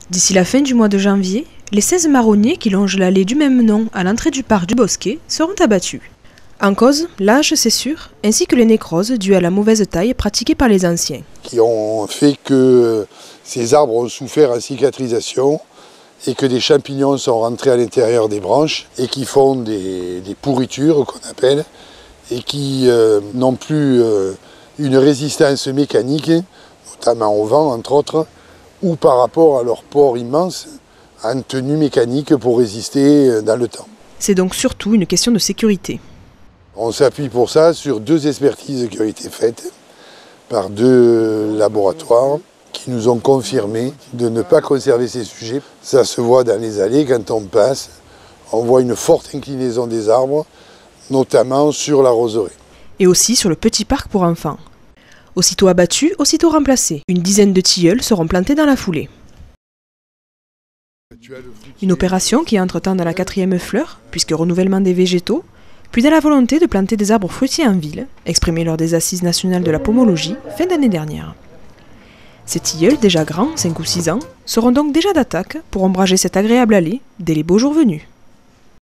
D'ici la fin du mois de janvier, les 16 marronniers qui longent l'allée du même nom à l'entrée du parc du Bosquet seront abattus. En cause, l'âge, c'est sûr, ainsi que les nécroses dues à la mauvaise taille pratiquée par les anciens. Qui ont fait que ces arbres ont souffert en cicatrisation et que des champignons sont rentrés à l'intérieur des branches et qui font des pourritures qu'on appelle et qui n'ont plus une résistance mécanique, notamment au vent entre autres, ou par rapport à leur port immense en tenue mécanique pour résister dans le temps. C'est donc surtout une question de sécurité. On s'appuie pour ça sur 2 expertises qui ont été faites par 2 laboratoires qui nous ont confirmé de ne pas conserver ces sujets. Ça se voit dans les allées quand on passe, on voit une forte inclinaison des arbres, notamment sur la roseraie. Et aussi sur le petit parc pour enfants. Aussitôt abattus, aussitôt remplacés. Une dizaine de tilleuls seront plantés dans la foulée. Une opération qui entre-temps dans la 4e fleur, puisque renouvellement des végétaux, puis dans la volonté de planter des arbres fruitiers en ville, exprimée lors des Assises nationales de la pomologie, fin d'année dernière. Ces tilleuls, déjà grands, 5 ou 6 ans, seront donc déjà d'attaque pour ombrager cette agréable allée dès les beaux jours venus.